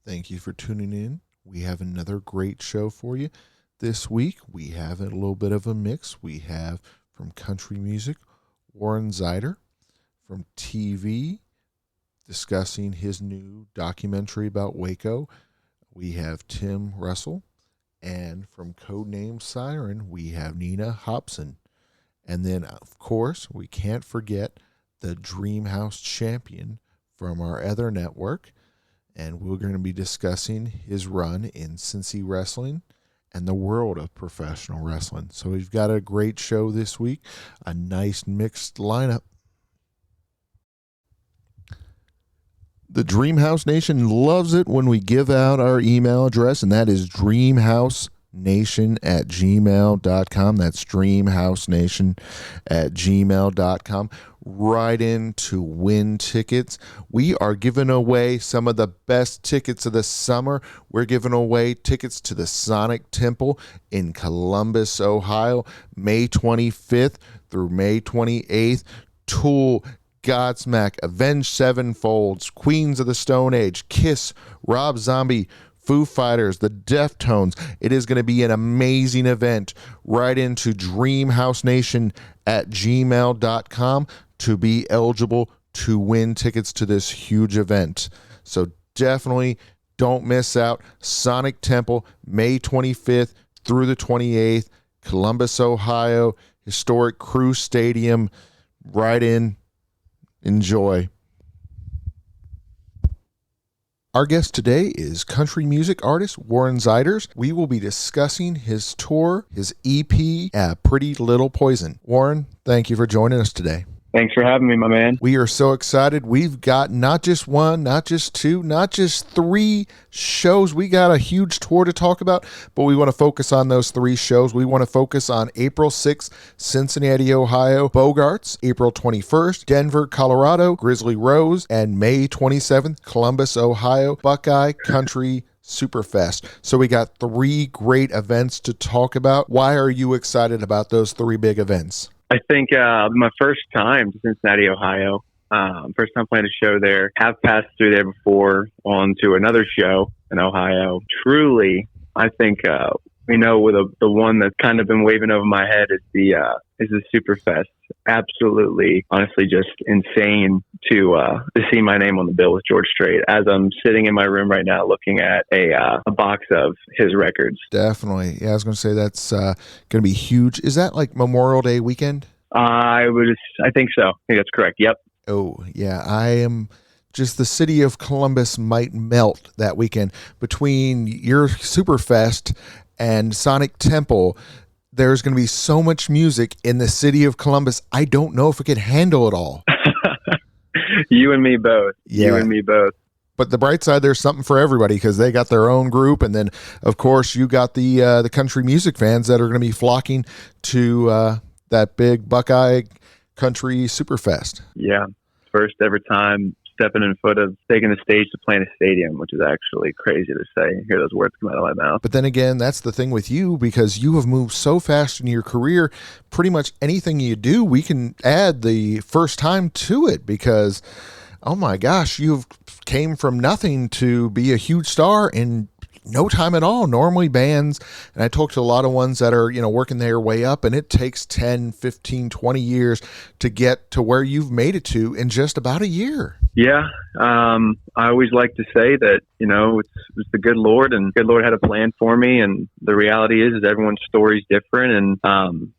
Thank you for tuning in. We have another great show for you. This week, we have a little bit of a mix. We have from country music, Warren Zeider, from TV, discussing his new documentary about Waco. We have Tim Russell, and from Codename Siren, we have Nina Hobson. And then, of course, we can't forget the Dreamhouse champion from our other network, and we're going to be discussing his run in Cincy Wrestling and the world of professional wrestling. So we've got a great show this week, a nice mixed lineup. The Dreamhouse Nation loves it when we give out our email address, and that is dreamhousenation@gmail.com. That's dreamhousenation@gmail.com. Right in to win tickets. We are giving away some of the best tickets of the summer. We're giving away tickets to the Sonic Temple in Columbus, Ohio, May 25th through May 28th. Tool, Godsmack, Avenged Sevenfold, Queens of the Stone Age, Kiss, Rob Zombie, Foo Fighters, the Deftones. It is going to be an amazing event. Right into dreamhousenation@gmail.com to be eligible to win tickets to this huge event. So definitely don't miss out. Sonic Temple, May 25th through the 28th, Columbus, Ohio, historic Crew Stadium. Right in. Enjoy. Our guest today is country music artist Warren Zeiders. We will be discussing his tour, his EP, Pretty Little Poison. Warren, thank you for joining us today. Thanks for having me, my man. We are so excited. We've got not just one, not just two, not just three shows. We got a huge tour to talk about, but we want to focus on those three shows. We want to focus on April 6th, Cincinnati, Ohio, Bogarts, April 21st, Denver, Colorado, Grizzly Rose, and May 27th, Columbus, Ohio, Buckeye Country Superfest. So we got three great events to talk about. Why are you excited about those three big events? I think my first time to Cincinnati, Ohio, first time playing a show there, have passed through there before on to another show in Ohio. Truly, I think, with the one that's kind of been waving over my head is the Superfest. Absolutely, honestly, just insane to see my name on the bill with George Strait as I'm sitting in my room right now looking at a box of his records. Definitely. Yeah, I was going to say that's going to be huge. Is that like Memorial Day weekend? I think so. I think that's correct. Yep. Oh, yeah. I am just the city of Columbus might melt that weekend between your Superfest and Sonic Temple. There's going to be so much music in the city of Columbus. I don't know if it could handle it all. You and me both. Yeah. You and me both. But the bright side, there's something for everybody because they got their own group. And then, of course, you got the country music fans that are going to be flocking to that big Buckeye Country Superfest. Yeah. First ever time stepping in foot of taking the stage to play in a stadium, which is actually crazy to say, hear those words come out of my mouth. But then again, that's the thing with you, because you have moved so fast in your career. Pretty much anything you do, we can add the first time to it, because oh my gosh, you've came from nothing to be a huge star in no time at all. Normally bands, and I talk to a lot of ones that are, working their way up, and it takes 10, 15, 20 years to get to where you've made it to in just about a year. Yeah. I always like to say that, it's the good Lord, and good Lord had a plan for me. And the reality is everyone's story is different. And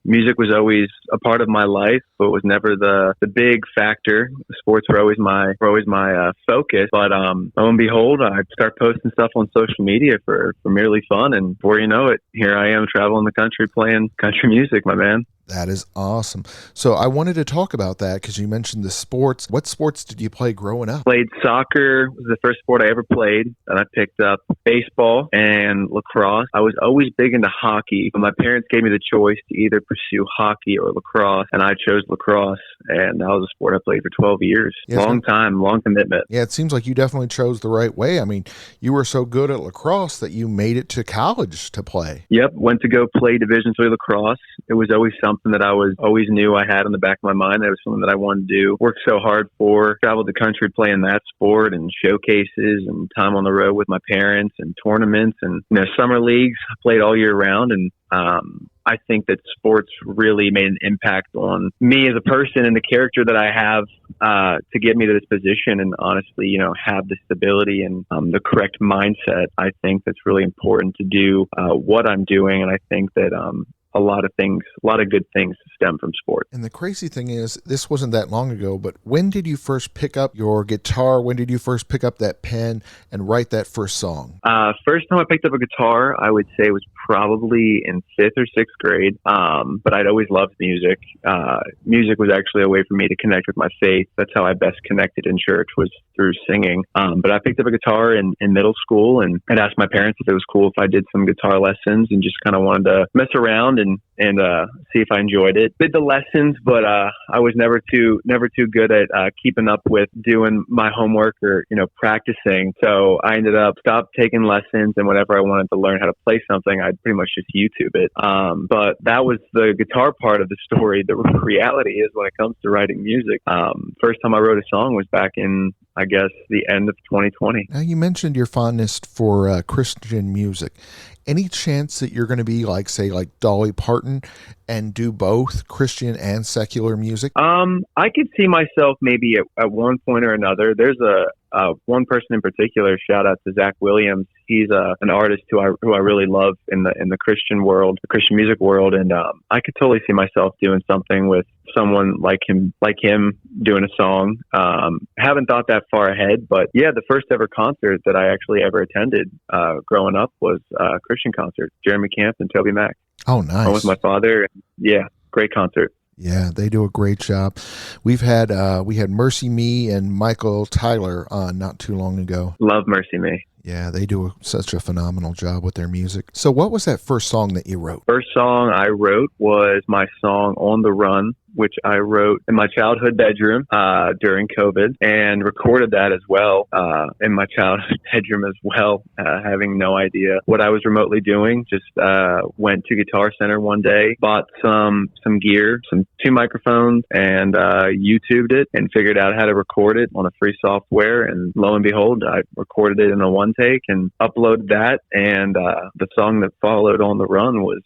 music was always a part of my life, but was never the big factor. Sports were always my focus. But lo and behold, I start posting stuff on social media for merely fun. And before you know it, here I am traveling the country playing country music, my man. That is awesome. So I wanted to talk about that because you mentioned the sports. What sports did you play growing up? Played soccer, was the first sport I ever played. And I picked up baseball and lacrosse. I was always big into hockey, but my parents gave me the choice to either pursue hockey or lacrosse, and I chose lacrosse. And that was a sport I played for 12 years. Yeah, long time, long commitment. Yeah, it seems like you definitely chose the right way. I mean, you were so good at lacrosse that you made it to college to play. Yep, went to go play Division III lacrosse. It was always something something that I was always knew I had in the back of my mind. That was something that I wanted to do. Worked so hard for, traveled the country playing that sport and showcases and time on the road with my parents and tournaments and, summer leagues. I played all year round, and I think that sports really made an impact on me as a person and the character that I have to get me to this position, and honestly, have the stability and the correct mindset. I think that's really important to do what I'm doing, and I think that a lot of good things stem from sport. And the crazy thing is, this wasn't that long ago, but when did you first pick up your guitar? When did you first pick up that pen and write that first song? First time I picked up a guitar, I would say was probably in 5th or 6th grade. But I'd always loved music. Music was actually a way for me to connect with my faith. That's how I best connected in church, was through singing. But I picked up a guitar in middle school, and I'd asked my parents if it was cool if I did some guitar lessons, and just kind of wanted to mess around and see if I enjoyed it. Did the lessons, but I was never too good at keeping up with doing my homework or practicing. So I ended up stopped taking lessons, and whenever I wanted to learn how to play something, I'd pretty much just YouTube it. But that was the guitar part of the story. The reality is, when it comes to writing music, first time I wrote a song was back in, I guess, the end of 2020. Now, you mentioned your fondness for Christian music. Any chance that you're going to be like Dolly Parton and do both Christian and secular music? I could see myself maybe at one point or another. There's one person in particular, shout out to Zach Williams. He's an artist who I really love in the Christian world, the Christian music world, and I could totally see myself doing something with someone like him doing a song. Haven't thought that far ahead, but yeah, the first ever concert that I actually ever attended growing up was a Christian concert. Jeremy Camp and Toby Mac. Oh, nice. I was with my father. Yeah, great concert. Yeah, they do a great job. We had Mercy Me and Michael Tyler on not too long ago. Love Mercy Me. Yeah, they do such a phenomenal job with their music. So what was that first song that you wrote? First song I wrote was my song On the Run, which I wrote in my childhood bedroom during COVID, and recorded that as well in my childhood bedroom as well, having no idea what I was remotely doing. Just went to Guitar Center one day, bought some gear, 2 microphones, and YouTubed it and figured out how to record it on a free software. And lo and behold, I recorded it in a one take and uploaded that. And the song that followed, On the Run, was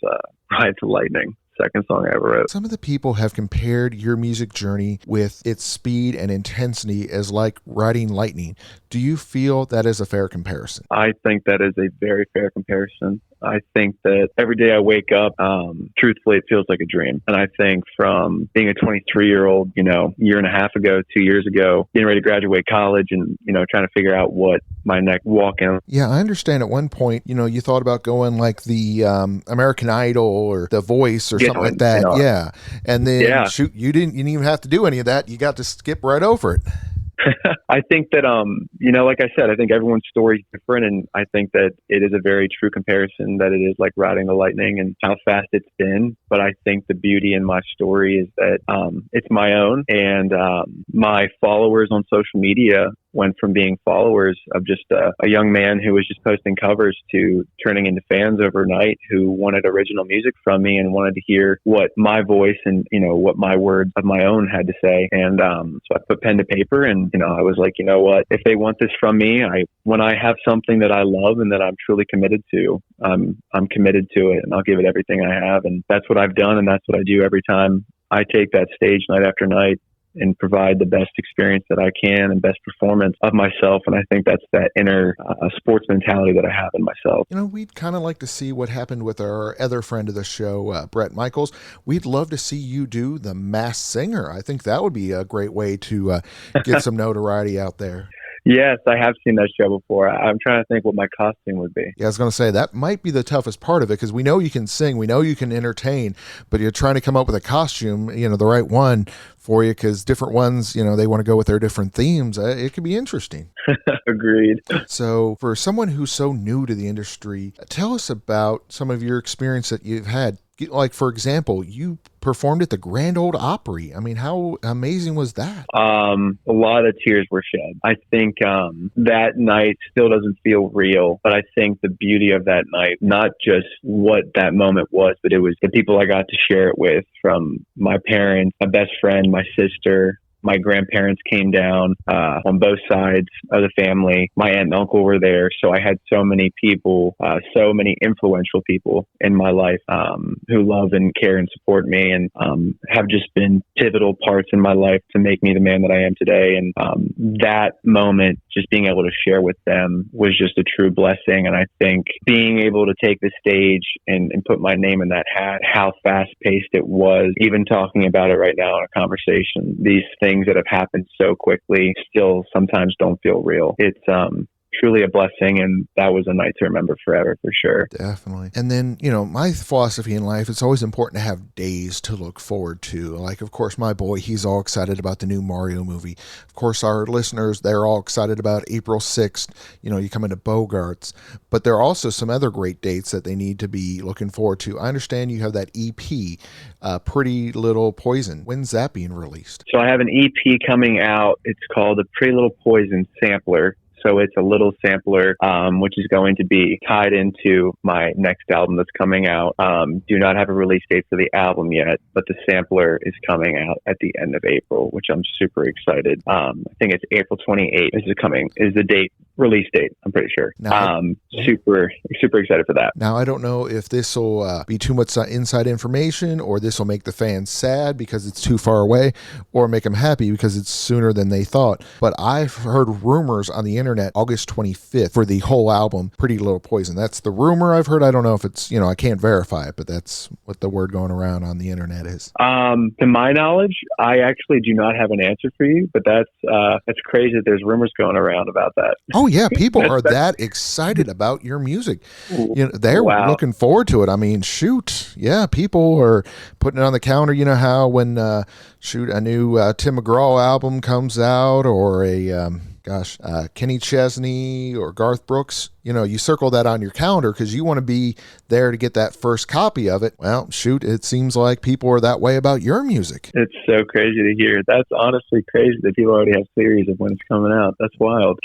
Ride to Lightning. Second song I ever wrote. Some of the people have compared your music journey with its speed and intensity as like riding lightning. Do you feel that is a fair comparison? I think that is a very fair comparison. I think that every day I wake up, truthfully, it feels like a dream. And I think from being a 23-year-old, year and a half ago, 2 years ago, getting ready to graduate college and, trying to figure out what my next walk in. Yeah, I understand at one point, you thought about going like the American Idol or The Voice or something like that. Yeah. And then shoot, you didn't even have to do any of that. You got to skip right over it. I think that, like I said, I think everyone's story is different. And I think that it is a very true comparison that it is like riding the lightning and how fast it's been. But I think the beauty in my story is that it's my own, and my followers on social media went from being followers of just a young man who was just posting covers to turning into fans overnight who wanted original music from me and wanted to hear what my voice and, what my words of my own had to say. And so I put pen to paper, and, I was like, what, if they want this from me, when I have something that I love and that I'm truly committed to, I'm committed to it, and I'll give it everything I have. And that's what I've done. And that's what I do every time I take that stage night after night, and provide the best experience that I can and best performance of myself. And I think that's that inner sports mentality that I have in myself. We'd kind of like to see what happened with our other friend of the show, Brett Michaels. We'd love to see you do The Masked Singer. I think that would be a great way to get some notoriety out there. Yes, I have seen that show before. I'm trying to think what my costume would be. Yeah, I was going to say that might be the toughest part of it, because we know you can sing, we know you can entertain, but you're trying to come up with a costume, the right one for you, because different ones, they want to go with their different themes. It could be interesting. Agreed. So for someone who's so new to the industry, tell us about some of your experience that you've had Like, for example, you performed at the Grand Ole Opry. I mean, how amazing was that? A lot of tears were shed. I think that night still doesn't feel real, but I think the beauty of that night, not just what that moment was, but it was the people I got to share it with, from my parents, my best friend, my sister. My grandparents came down on both sides of the family. My aunt and uncle were there. So I had so many people, so many influential people in my life who love and care and support me, and have just been pivotal parts in my life to make me the man that I am today. And that moment, just being able to share with them, was just a true blessing. And I think being able to take the stage and put my name in that hat, how fast paced it was, even talking about it right now in a conversation, these things that have happened so quickly still sometimes don't feel real. It's truly a blessing, and that was a night to remember forever, for sure. Definitely. And then, my philosophy in life, it's always important to have days to look forward to. Like, of course, my boy, he's all excited about the new Mario movie. Of course, our listeners, they're all excited about April 6th. You come into Bogarts. But there are also some other great dates that they need to be looking forward to. I understand you have that EP, Pretty Little Poison. When's that being released? So I have an EP coming out. It's called the Pretty Little Poison Sampler. So it's a little sampler, which is going to be tied into my next album that's coming out. Do not have a release date for the album yet, but the sampler is coming out at the end of April, which I'm super excited. I think it's April 28th is the date, release date, I'm pretty sure. Now, super excited for that. Now, I don't know if this will be too much inside information, or this will make the fans sad because it's too far away, or make them happy because it's sooner than they thought. But I've heard rumors on the internet August 25th for the whole album, Pretty Little Poison. That's the rumor I've heard. I don't know if it's, I can't verify it, but that's what the word going around on the internet is. To my knowledge, I actually do not have an answer for you, but that's crazy that there's rumors going around about that. Oh yeah, people are that excited about your music. They're looking forward to it. I mean, shoot, yeah, people are putting it on the calendar. You know how when a new Tim McGraw album comes out, or a Kenny Chesney or Garth Brooks, you circle that on your calendar because you want to be there to get that first copy of it. Well, shoot, it seems like people are that way about your music. It's so crazy to hear. That's honestly crazy that people already have theories of when it's coming out. That's wild.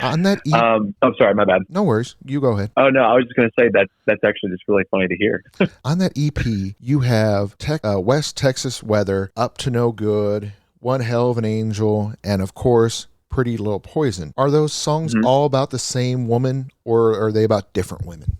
On that I'm sorry, my bad. No worries. You go ahead. Oh, no, I was just going to say that's actually just really funny to hear. On that EP, you have West Texas Weather, Up to No Good, One Hell of an Angel, and of course, Pretty Little Poison. Are those songs all about the same woman, or are they about different women?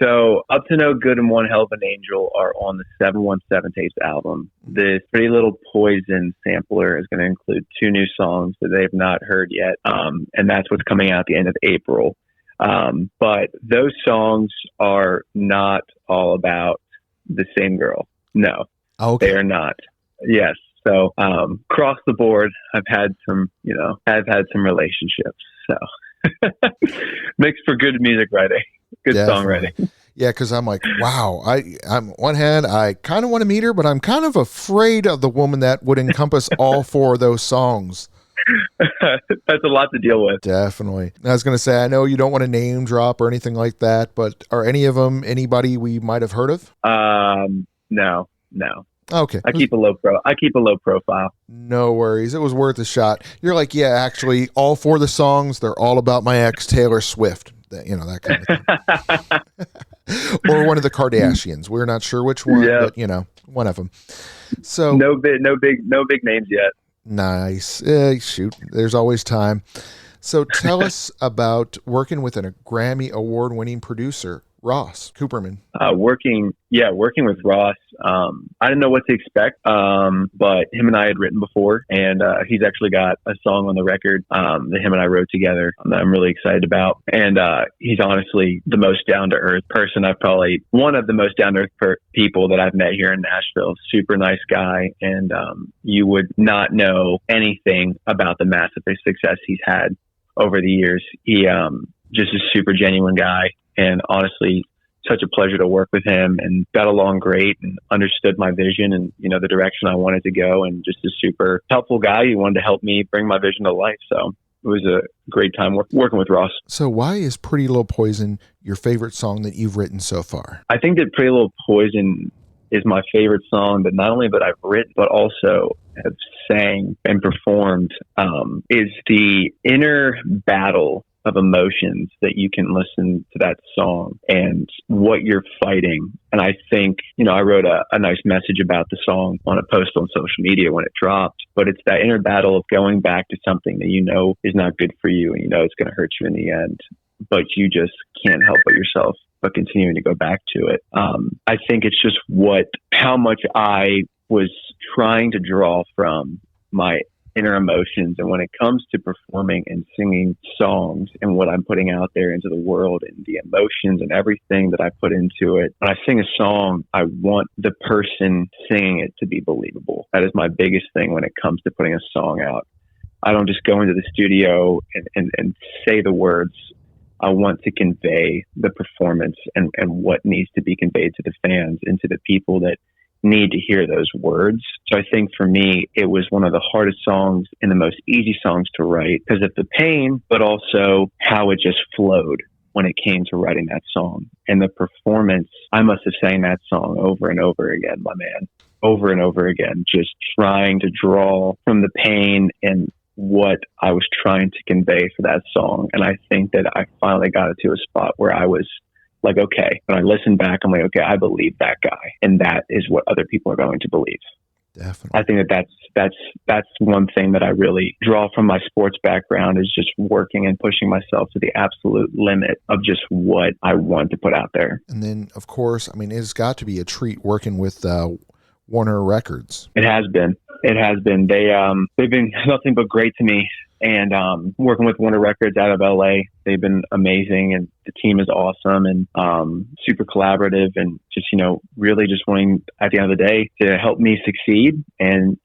So Up to No Good and One Hell of an Angel are on the 717 Tapes album. This Pretty Little Poison sampler is going to include 2 new songs that they've not heard yet, and that's what's coming out at the end of April. But those songs are not all about the same girl. No, They are not. Yes. So, across the board, I've had some relationships. So, makes for good music writing, good songwriting. Yeah, because I'm like, wow. I'm on one hand, I kind of want to meet her, but I'm kind of afraid of the woman that would encompass all 4 of those songs. That's a lot to deal with. Definitely. I was going to say, I know you don't want to name drop or anything like that, but are any of them anybody we might have heard of? No. Okay. I keep a low profile. No worries. It was worth a shot. You're like, yeah, actually, all 4 of the songs, they're all about my ex, Taylor Swift. That kind of thing. Or one of the Kardashians. We're not sure which one, but one of them. So no big names yet. Nice. Shoot, there's always time. So tell us about working with a Grammy award-winning producer, Ross Cooperman. Working with Ross. I didn't know what to expect, but him and I had written before, and he's actually got a song on the record that him and I wrote together that I'm really excited about. And he's honestly the most down-to-earth person. One of the most down-to-earth people that I've met here in Nashville. Super nice guy, and you would not know anything about the massive success he's had over the years. He just a super genuine guy. And honestly, such a pleasure to work with him, and got along great and understood my vision and, the direction I wanted to go, and just a super helpful guy who wanted to help me bring my vision to life. So it was a great time working with Ross. So why is Pretty Little Poison your favorite song that you've written so far? I think that Pretty Little Poison is my favorite song that not only that I've written, but also have sang and performed, is the inner battle of emotions that you can listen to that song and what you're fighting. And I think, I wrote a nice message about the song on a post on social media when it dropped, but it's that inner battle of going back to something that is not good for you and it's going to hurt you in the end, but you just can't help but continuing to go back to it. I think it's just how much I was trying to draw from my inner emotions. And when it comes to performing and singing songs and what I'm putting out there into the world and the emotions and everything that I put into it, when I sing a song, I want the person singing it to be believable. That is my biggest thing when it comes to putting a song out. I don't just go into the studio and say the words. I want to convey the performance and what needs to be conveyed to the fans and to the people that need to hear those words. So I think for me, it was one of the hardest songs and the most easy songs to write because of the pain, but also how it just flowed when it came to writing that song. And the performance, I must have sang that song over and over again, my man, over and over again, just trying to draw from the pain and what I was trying to convey for that song. And I think that I finally got it to a spot where I was like, okay, when I listen back, I'm like, okay, I believe that guy. And that is what other people are going to believe. Definitely. I think that's one thing that I really draw from my sports background is just working and pushing myself to the absolute limit of just what I want to put out there. And then, of course, it's got to be a treat working with Warner Records. It has been. They've been nothing but great to me. And working with Warner Records out of LA, they've been amazing, and the team is awesome and super collaborative, and just really just wanting at the end of the day to help me succeed and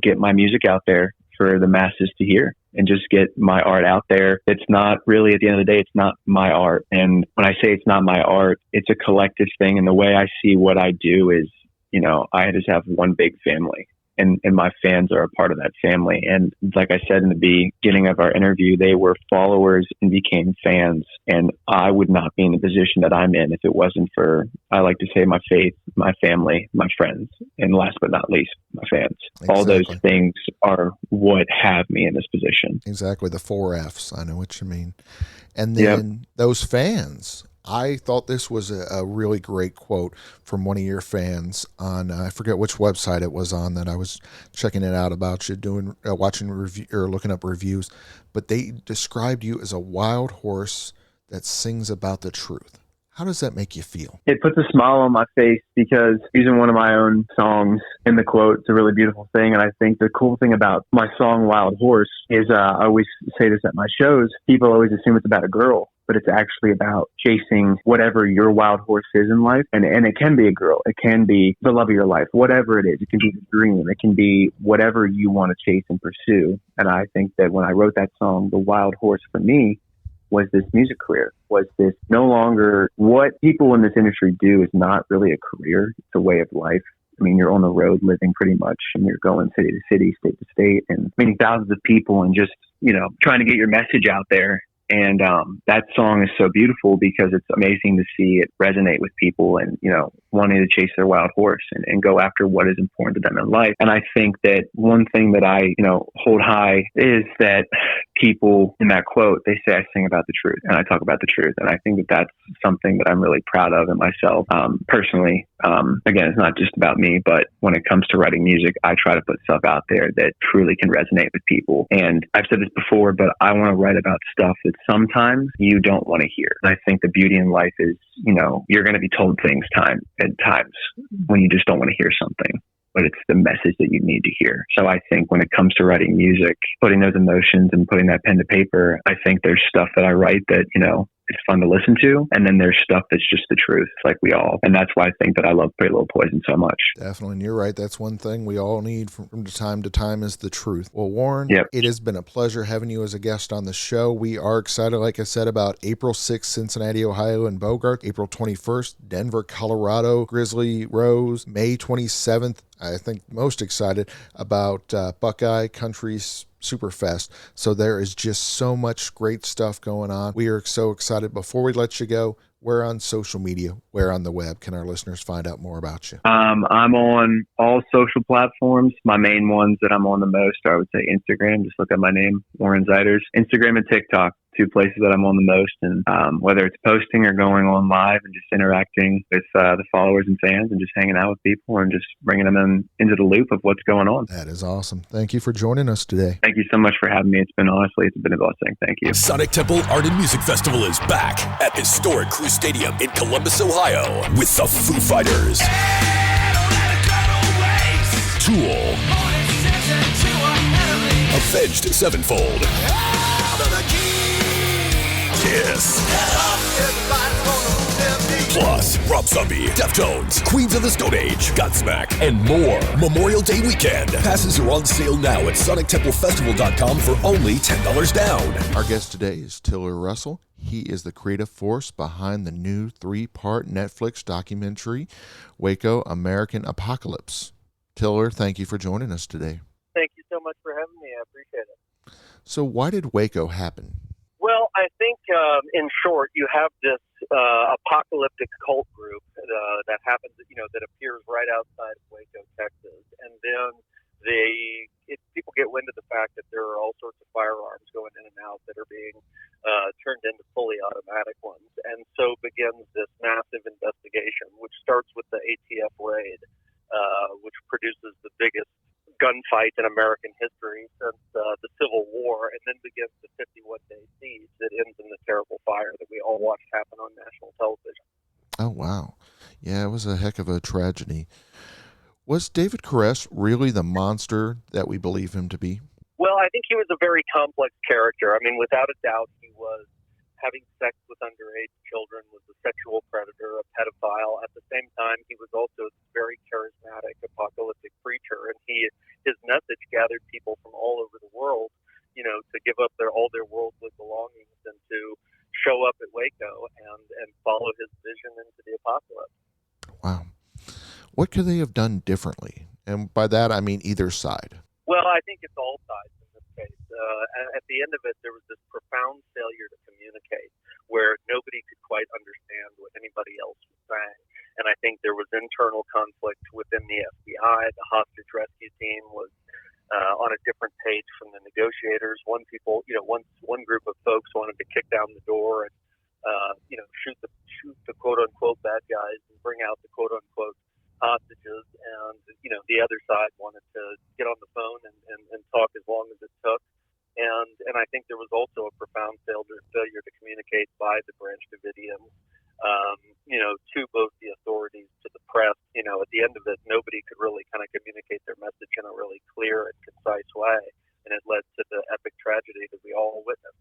get my music out there for the masses to hear and just get my art out there. It's not really, at the end of the day, it's not my art. And when I say it's not my art, it's a collective thing. And the way I see what I do is, I just have one big family. And my fans are a part of that family. And like I said in the beginning of our interview, they were followers and became fans. And I would not be in the position that I'm in if it wasn't for, I like to say, my faith, my family, my friends, and last but not least, my fans. Exactly. All those things are what have me in this position. Exactly. The 4 Fs. I know what you mean. And then those fans, I thought this was a really great quote from one of your fans on, I forget which website it was on that I was checking it out about you watching review or looking up reviews, but they described you as a wild horse that sings about the truth. How does that make you feel? It puts a smile on my face because using one of my own songs in the quote, it's a really beautiful thing. And I think the cool thing about my song Wild Horse is I always say this at my shows. People always assume it's about a girl, but it's actually about chasing whatever your wild horse is in life. And it can be a girl. It can be the love of your life, whatever it is. It can be the dream. It can be whatever you want to chase and pursue. And I think that when I wrote that song, The Wild Horse, for me, was this music career, was this no longer what people in this industry do is not really a career. It's a way of life. You're on the road living pretty much, and you're going city to city, state to state, and meeting thousands of people and just, trying to get your message out there. And that song is so beautiful because it's amazing to see it resonate with people and, wanting to chase their wild horse and go after what is important to them in life. And I think that one thing that I, hold high is that people in that quote, they say I sing about the truth and I talk about the truth. And I think that that's something that I'm really proud of in myself personally. Again, it's not just about me, but when it comes to writing music, I try to put stuff out there that truly can resonate with people. And I've said this before, but I want to write about stuff that sometimes you don't want to hear. And I think the beauty in life is, you're going to be told things at times when you just don't want to hear something, but it's the message that you need to hear. So I think when it comes to writing music, putting those emotions and putting that pen to paper, I think there's stuff that I write that, it's fun to listen to. And then there's stuff that's just the truth, like we all. And that's why I think that I love Pretty Little Poison so much. Definitely. And you're right. That's one thing we all need from time to time is the truth. Well, Warren, It has been a pleasure having you as a guest on the show. We are excited, like I said, about April 6th, Cincinnati, Ohio, and Bogart. April 21st, Denver, Colorado, Grizzly Rose. May 27th, I think most excited about Buckeye Country's Superfest. So there is just so much great stuff going on. We are so excited. Before we let you go, Where on social media, where on the web can our listeners find out more about you? I'm on all social platforms. My main ones that I'm on the most are, I would say, Instagram. Just look at my name, Warren Zeiders. Instagram and TikTok, two places that I'm on the most. And whether it's posting or going on live and just interacting with the followers and fans and just hanging out with people and just bringing them into the loop of what's going on. That is awesome. Thank you for joining us today. Thank you so much for having me. It's been a blessing. Thank you. Sonic Temple Art and Music Festival is back at historic Crew Stadium in Columbus, Ohio, with the Foo Fighters, Tool, Avenged Sevenfold, Kiss, plus Rob Zombie, Deftones, Queens of the Stone Age, Godsmack, and more. Memorial Day weekend. Passes are on sale now at SonicTempleFestival.com for only $10 down. Our guest today is Tiller Russell. He is the creative force behind the new 3-part Netflix documentary, Waco, American Apocalypse. Tiller, thank you for joining us today. Thank you so much for having me. I appreciate it. So why did Waco happen? Well, I think, in short, you have this apocalyptic cult group that happens, that appears right outside of Waco, Texas, and then people get wind of the fact that there are all sorts of firearms going in and out that are being turned into fully automatic ones, and so begins this massive investigation, which starts with the ATF raid, which produces the biggest gunfight in American history since the Civil War, and then begins the 51-day siege that ends in the terrible fire that we all watched happen on national television. Oh, wow. Yeah, it was a heck of a tragedy. Was David Koresh really the monster that we believe him to be? Well, I think he was a very complex character. I mean, without a doubt, he was having sex with underage children, was a sexual predator, a pedophile. At the same time, he was also a very charismatic, apocalyptic preacher, and his message gathered people from all over the world, to give up all their worldly belongings and to show up at Waco and follow his vision into the apocalypse. Wow. What could they have done differently? And by that, I mean either side. Well, I think it's all sides in this case. At the end of it, there was this profound failure to communicate where nobody could quite understand what anybody else was saying. And I think there was internal conflict within the FBI. The hostage rescue team was on a different page from the negotiators. One group of folks wanted to kick down the door and, shoot the quote-unquote bad guys and bring out the quote-unquote hostages, and the other side wanted to get on the phone and talk as long as it took, and I think there was also a profound failure to communicate by the Branch Davidians, to both the authorities, to the press. At the end of it, nobody could really kind of communicate their message in a really clear and concise way, and it led to the epic tragedy that we all witnessed.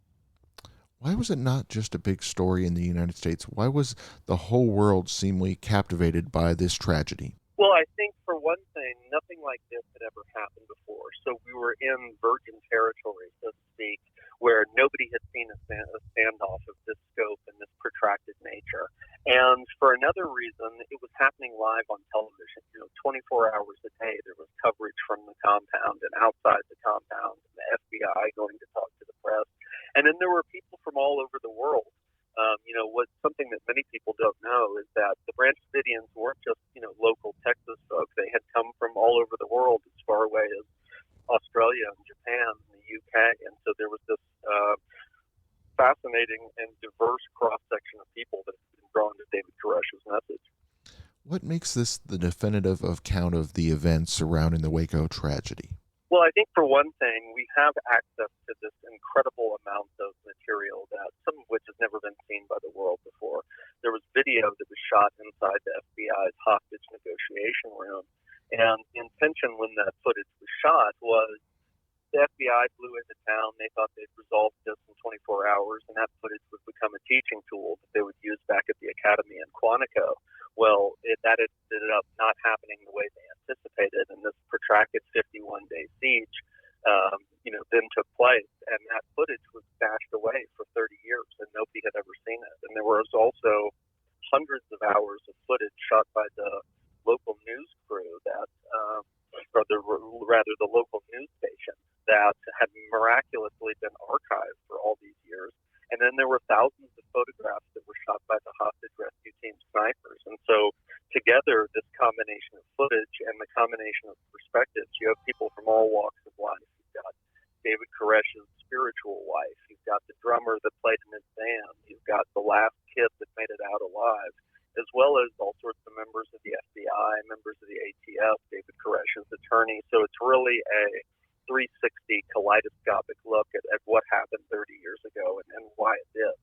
Why was it not just a big story in the United States? Why was the whole world seemingly captivated by this tragedy? Well, I think for one thing, nothing like this had ever happened before. So we were in virgin territory, so to speak, where nobody had seen a standoff of this scope and this protracted nature. And for another reason, it was happening live on television. 24 hours a day, there was coverage from the compound and outside the compound, and the FBI going to talk to the press. And then there were people from all over the world. What's something that many people don't know is that the Branch Davidians weren't just, local Texas folks. They had come from all over the world, as far away as Australia and Japan and the UK. And so there was this fascinating and diverse cross-section of people that had been drawn to David Koresh's message. What makes this the definitive account of the events surrounding the Waco tragedy? Well, I think for one thing, we have access to this incredible amount of material that some of which has never been seen by the world before. There was video that was shot inside the FBI's hostage negotiation room, and the intention when that footage was shot was the FBI flew into town. They thought they'd resolve this in 24 hours, and that footage would become a teaching tool that they would use back at the academy in Quantico. Well, that ended up not happening the way they anticipated, and this protracted 51-day siege, then took place, and that footage was stashed away for 30 years, and nobody had ever seen it. And there was also hundreds of hours of footage shot by the local news crew the local news station that had miraculously been archived for all these years. And then there were thousands of photographs that were was shot by the hostage rescue team snipers. And so together, this combination of footage and the combination of perspectives, you have people from all walks of life. You've got David Koresh's spiritual wife. You've got the drummer that played in his band. You've got the last kid that made it out alive, as well as all sorts of members of the FBI, members of the ATF, David Koresh's attorney. So it's really a 360 kaleidoscopic look at what happened 30 years ago and why it did.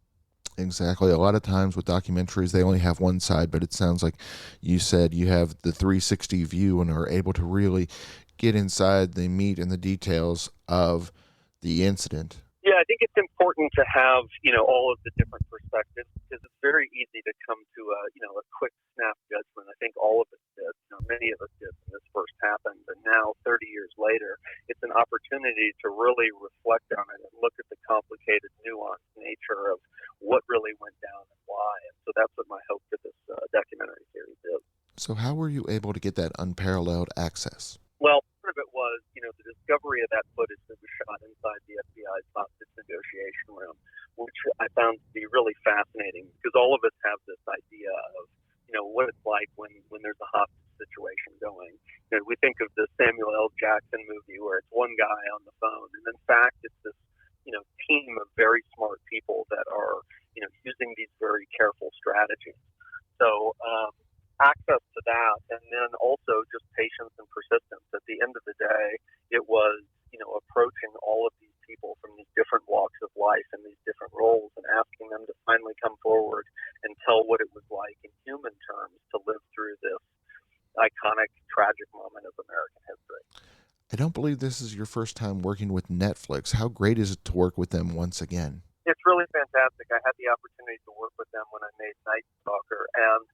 Exactly. A lot of times with documentaries, they only have one side, but it sounds like you said you have the 360 view and are able to really get inside the meat and the details of the incident. Yeah, I think it's important to have, all of the different perspectives, because it's very easy to come to a quick snap judgment. I think all of us did. Many of us did when this first happened. And now, 30 years later, it's an opportunity to really reflect on it and look at the complicated, nuanced nature of what really went down and why. And so that's what my hope for this documentary series is. So how were you able to get that unparalleled access? Well, part of it was, the discovery of that footage that was shot inside the FBI's hostage negotiation room, which I found to be really fascinating, because all of us have this idea of, what it's like when there's a hostage situation going. We think of the Samuel L. Jackson movie where it's one guy on the phone, and in fact, it's this, team of very smart people that are, using these very careful strategies. So, access to that, and then also just patience and persistence. At the end of the day, it was, approaching all of these people from these different walks of life and these different roles and asking them to finally come forward and tell what it was like in human terms to live through this iconic, tragic moment of American history. I don't believe this is your first time working with Netflix. How great is it to work with them once again? It's really fantastic. I had the opportunity to work with them when I made Night Stalker, and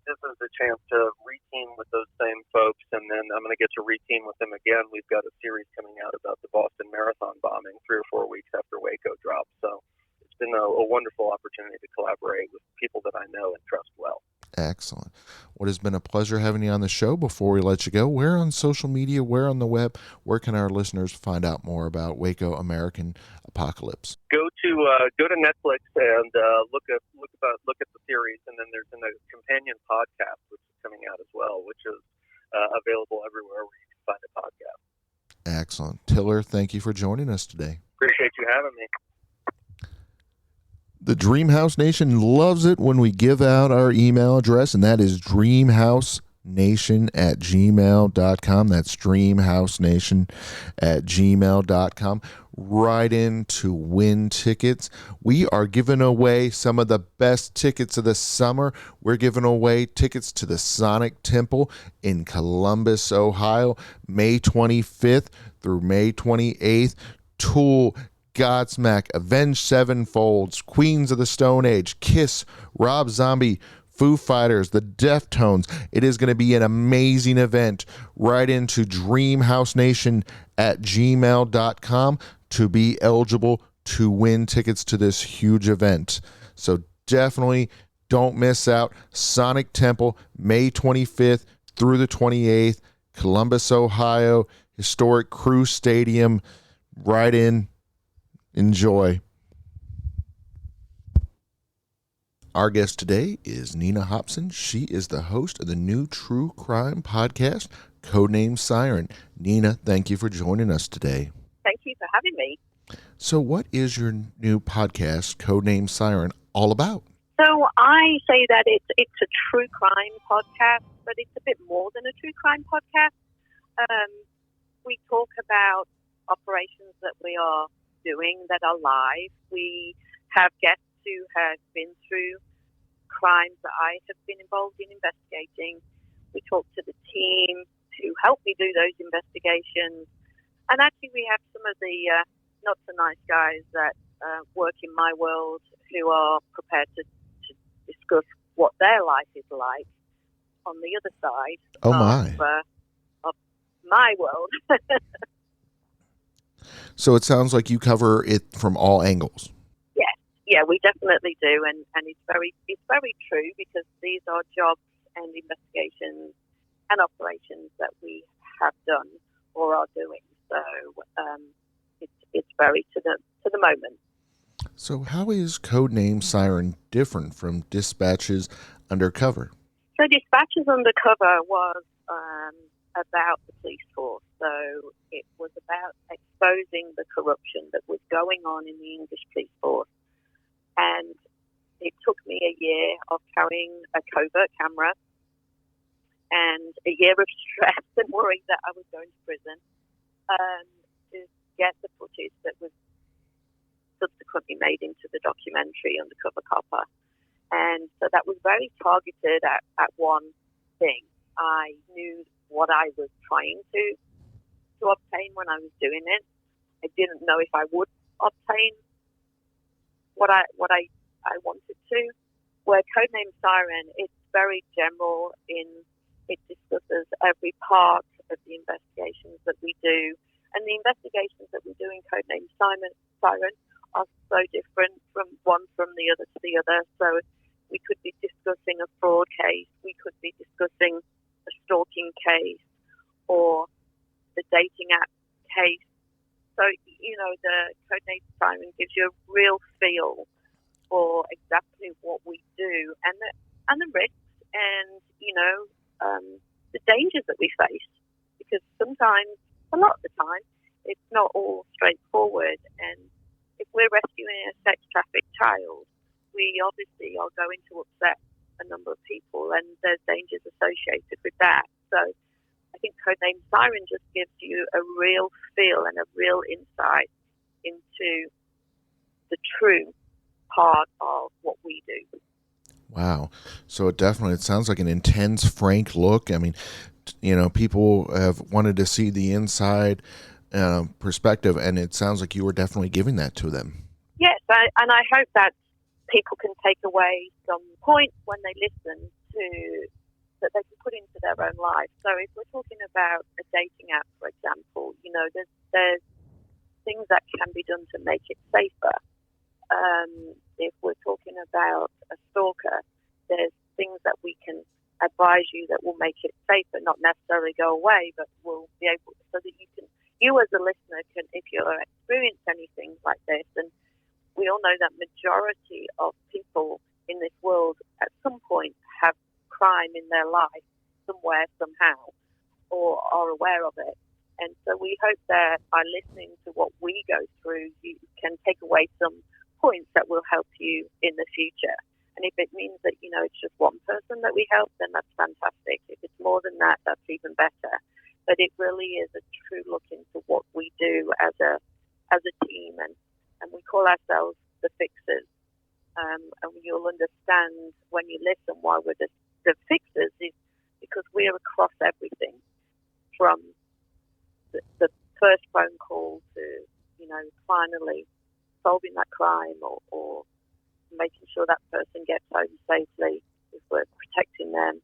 this is a chance to reteam with those same folks, and then I'm going to get to reteam with them again. We've got a series coming out about the Boston Marathon bombing 3 or 4 weeks after Waco dropped. So it's been a wonderful opportunity to collaborate with people that I know and trust well. Excellent. Well, it has been a pleasure having you on the show. Before we let you go, where on social media, where on the web, where can our listeners find out more about Waco American Apocalypse? Go to Netflix and look at the series, and then there's a companion podcast which is coming out as well, which is available everywhere where you can find a podcast. Excellent. Tiller, thank you for joining us today. Appreciate you having me. The Dreamhouse Nation loves it when we give out our email address, and that is dreamhousenation@gmail.com. That's dreamhousenation@gmail.com. Write in to win tickets. We are giving away some of the best tickets of the summer. We're giving away tickets to the Sonic Temple in Columbus, Ohio, May 25th through May 28th. Tool, Godsmack, Avenged Sevenfold, Queens of the Stone Age, Kiss, Rob Zombie, Foo Fighters, the Deftones. It is going to be an amazing event. Write into dreamhousenation@gmail.com to be eligible to win tickets to this huge event. So definitely don't miss out. Sonic Temple, May 25th through the 28th, Columbus, Ohio, historic Crew Stadium. Write in. Enjoy. Our guest today is Nina Hobson. She is the host of the new true crime podcast, codenamed Siren. Nina, thank you for joining us today. Thank you for having me. So what is your new podcast, codenamed Siren, all about? So I say that it's a true crime podcast, but it's a bit more than a true crime podcast. We talk about operations that we are doing that are live. We have guests who have been through crimes that I have been involved in investigating. We talk to the team who help me do those investigations. And actually we have some of the not so nice guys that work in my world who are prepared to discuss what their life is like on the other side of my world. So it sounds like you cover it from all angles. Yeah, we definitely do, and it's very true, because these are jobs and investigations and operations that we have done or are doing. So it's very to the moment. So how is Codename Siren different from Dispatches Undercover? So Dispatches Undercover was about the police force. So it was about exposing the corruption that was going on in the English police force. And it took me a year of carrying a covert camera and a year of stress and worry that I was going to prison to get the footage that was subsequently made into the documentary Undercover Copper. And so that was very targeted at one thing. I knew what I was trying to obtain when I was doing it. I didn't know if I would obtain what I wanted to. Where Codename Siren, it's very general it discusses every part of the investigations that we do. And the investigations that we do in Codename Siren are so different from one from the other to the other. So we could be discussing a fraud case, we could be discussing a stalking case or the dating app case. So, the Codename Siren gives you a real feel for exactly what we do and the risks and, the dangers that we face. Because sometimes, a lot of the time, it's not all straightforward. And if we're rescuing a sex trafficked child, we obviously are going to upset a number of people, and there's dangers associated with that. So I think Codename Siren just gives you a real feel and a real insight into the true part of what we do. Wow. So it sounds like an intense, frank look. I mean, people have wanted to see the inside perspective, and it sounds like you were definitely giving that to them. Yes, and I hope that people can take away some points when they listen to that they can put into their own life. So if we're talking about a dating app, for example, there's things that can be done to make it safer. If we're talking about a stalker, there's things that we can advise you that will make it safer, not necessarily go away, but will be able so that you as a listener can, if you're experiencing anything like this, and we all know that majority of people in this world at some point have crime in their life somewhere, somehow, or are aware of it. And so we hope that by listening to what we go through, you can take away some points that will help you in the future. And if it means that, it's just one person that we help, then that's fantastic. If it's more than that, that's even better. But it really is a true look into what we do as a team, and we call ourselves the fixers. And you'll understand when you listen why we're the fixers is because we are across everything from the first phone call to, finally solving that crime or making sure that person gets home safely if we're protecting them.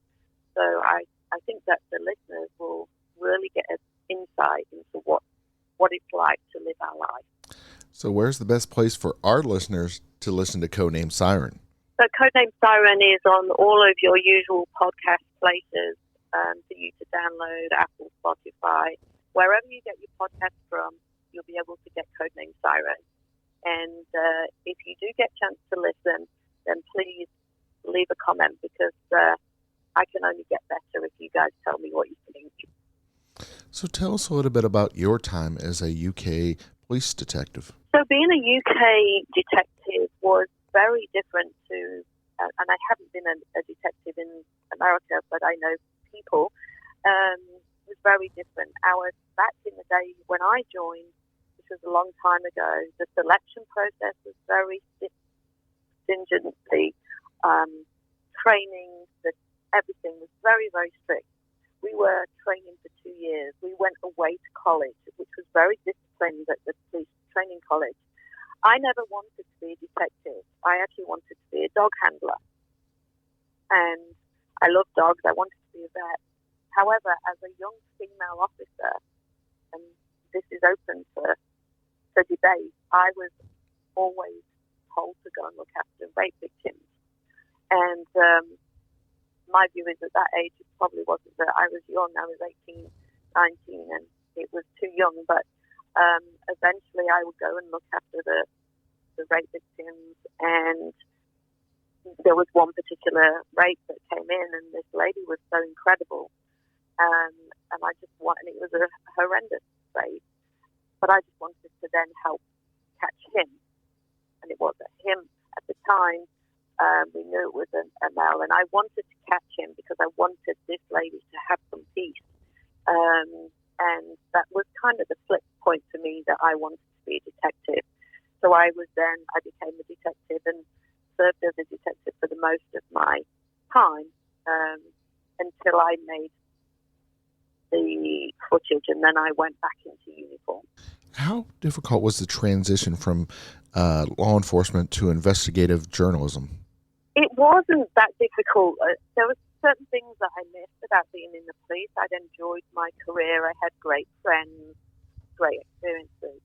So I think that the listeners will really get an insight into what it's like to live our life. So where's the best place for our listeners to listen to Codename Siren? So Codename Siren is on all of your usual podcast places for you to download, Apple, Spotify. Wherever you get your podcast from, you'll be able to get Codename Siren. And if you do get a chance to listen, then please leave a comment because I can only get better if you guys tell me what you think. So tell us a little bit about your time as a UK police detective. So being a UK detective was very different to, and I haven't been a detective in America, but I know people, was very different. Back in the day when I joined, which was a long time ago, the selection process was very stringently, training, everything was very, very strict. We were training for 2 years. We went away to college, which was very disciplined at the police training college. I never wanted to be a detective. I actually wanted to be a dog handler. And I love dogs. I wanted to be a vet. However, as a young female officer, and this is open for debate, I was always told to go and look after rape victims. And my view is at that age, it probably wasn't that I was young. I was 18, 19, and it was too young. But eventually I would go and look after the the rape victims, and there was one particular rape that came in, and this lady was so incredible, and I just wanted, it was a horrendous rape, but I just wanted to then help catch him, and it wasn't him at the time. We knew it was a male, and I wanted to catch him because I wanted this lady to have some peace, and that was kind of the flip point for me, that I wanted to be a detective. So I became a detective and served as a detective for the most of my time, until I made the footage, and then I went back into uniform. How difficult was the transition from law enforcement to investigative journalism? It wasn't that difficult. There were certain things that I missed about being in the police. I'd enjoyed my career. I had great friends, great experiences.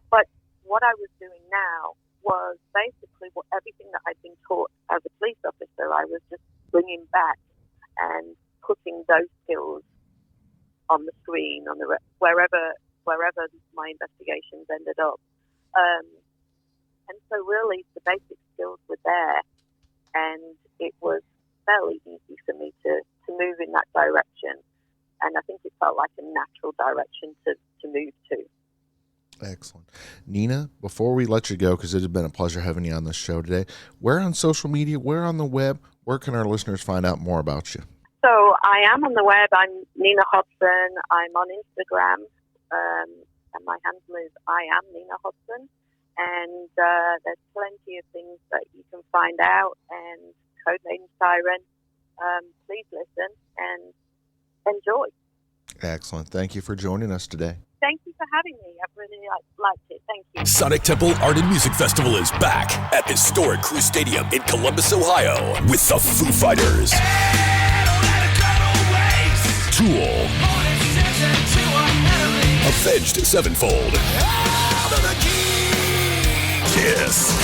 But what I was doing now was basically everything that I'd been taught as a police officer, I was just bringing back and putting those skills on the screen, on the wherever my investigations ended up. And so really the basic skills were there, and it was fairly easy for me to move in that direction. And I think it felt like a natural direction to move to. Excellent. Nina, before we let you go, because it has been a pleasure having you on this show today, where on social media, where on the web, where can our listeners find out more about you? So I am on the web. I'm Nina Hobson. I'm on Instagram, and my handle is I am Nina Hobson. And there's plenty of things that you can find out. And codename Siren. Please listen and enjoy. Excellent. Thank you for joining us today. Thank you for having me. I've really liked it. Thank you. Sonic Temple Art and Music Festival is back at historic Crew Stadium in Columbus, Ohio, with the Foo Fighters, Tool, Avenged Sevenfold, Kiss,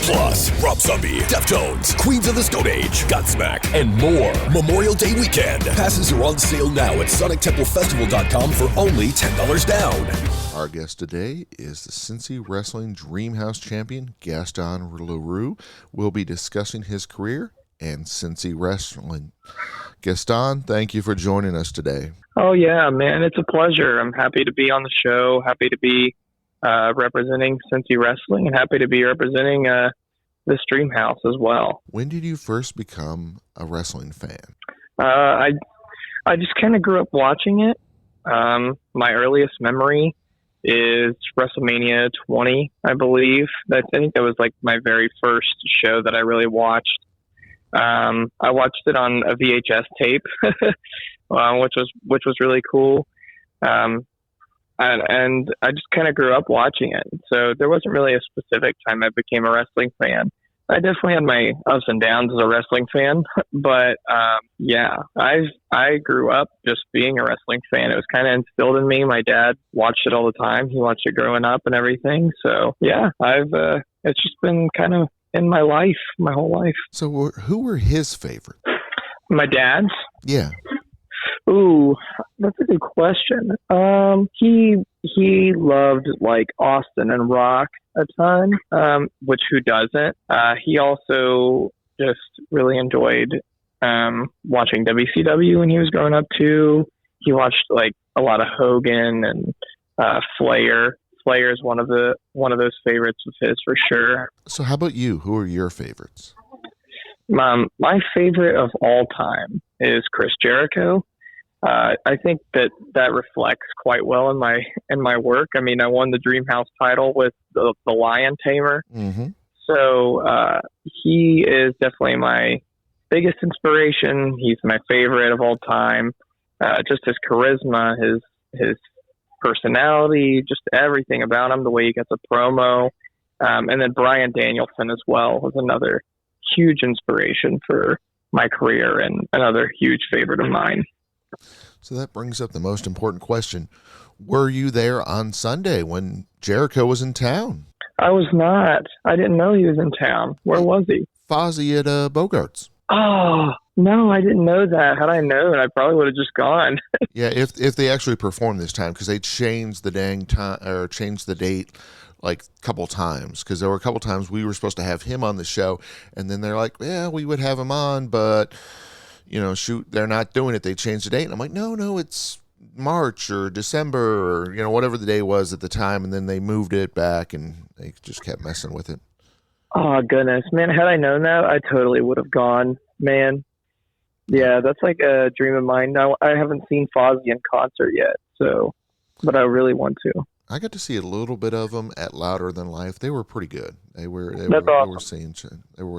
plus Rob Zombie, Deftones, Queens of the Stone Age, Godsmack, and more. Memorial Day weekend. Passes are on sale now at SonicTempleFestival.com for only $10 down. Our guest today is the Cincy Wrestling Dreamhouse champion, Gaston LaRue. We'll be discussing his career and Cincy Wrestling. Gaston, thank you for joining us today. Oh, yeah, man. It's a pleasure. I'm happy to be on the show, happy to be representing Cincy Wrestling, and happy to be representing this Dreamhouse as well. When did you first become a wrestling fan? I just kind of grew up watching it. My earliest memory is WrestleMania 20, I believe. I think that was like my very first show that I really watched. I watched it on a VHS tape, which was really cool. And I just kind of grew up watching it. So there wasn't really a specific time I became a wrestling fan. I definitely had my ups and downs as a wrestling fan, but yeah, I grew up just being a wrestling fan. It was kind of instilled in me. My dad watched it all the time. He watched it growing up and everything. So yeah, it's just been kind of in my life, my whole life. So who were his favorites? My dad's? Yeah. Ooh, that's a good question. He loved like Austin and Rock a ton, which who doesn't? He also just really enjoyed watching WCW when he was growing up too. He watched like a lot of Hogan and Flair. Flair is one of those favorites of his for sure. So how about you? Who are your favorites? My favorite of all time is Chris Jericho. I think that reflects quite well in my work. I mean, I won the Dreamhouse title with the Lion Tamer. Mm-hmm. So he is definitely my biggest inspiration. He's my favorite of all time. Just his charisma, his personality, just everything about him, the way he gets a promo. And then Bryan Danielson as well was another huge inspiration for my career and another huge favorite of mine. So that brings up the most important question. Were you there on Sunday when Jericho was in town? I was not. I didn't know he was in town. Where was he? Fozzy at Bogart's. Oh, no, I didn't know that. Had I known, I probably would have just gone. Yeah, if they actually performed this time, because they changed the dang time or changed the date like a couple times, because there were a couple times we were supposed to have him on the show, and then they're like, yeah, we would have him on, but shoot, they're not doing it. They changed the date. And I'm like, no, it's March or December or, whatever the day was at the time. And then they moved it back and they just kept messing with it. Oh, goodness, man. Had I known that, I totally would have gone, man. Yeah, that's like a dream of mine. Now, I haven't seen Fozzy in concert yet, but I really want to. I got to see a little bit of them at Louder Than Life. They were pretty good. They were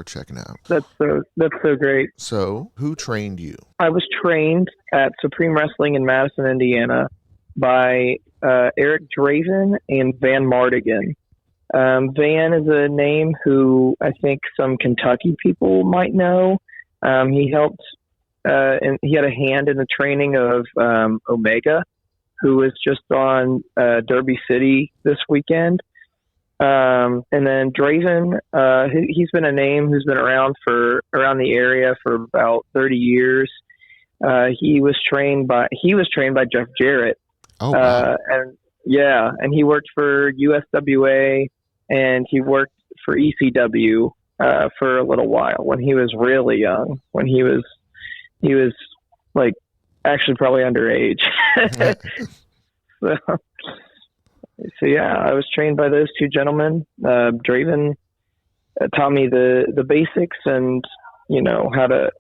checking out. That's so great. So, who trained you? I was trained at Supreme Wrestling in Madison, Indiana by Eric Draven and Van Mardigan. Van is a name who I think some Kentucky people might know. He helped, and he had a hand in the training of Omega, who was just on Derby City this weekend. And then Draven, he's been a name who's been around the area for about 30 years. He was trained by Jeff Jarrett. Oh, wow. And he worked for USWA and he worked for ECW for a little while when he was really young, when he was like actually probably underage. So yeah, I was trained by those two gentlemen. Draven taught me the basics and how to,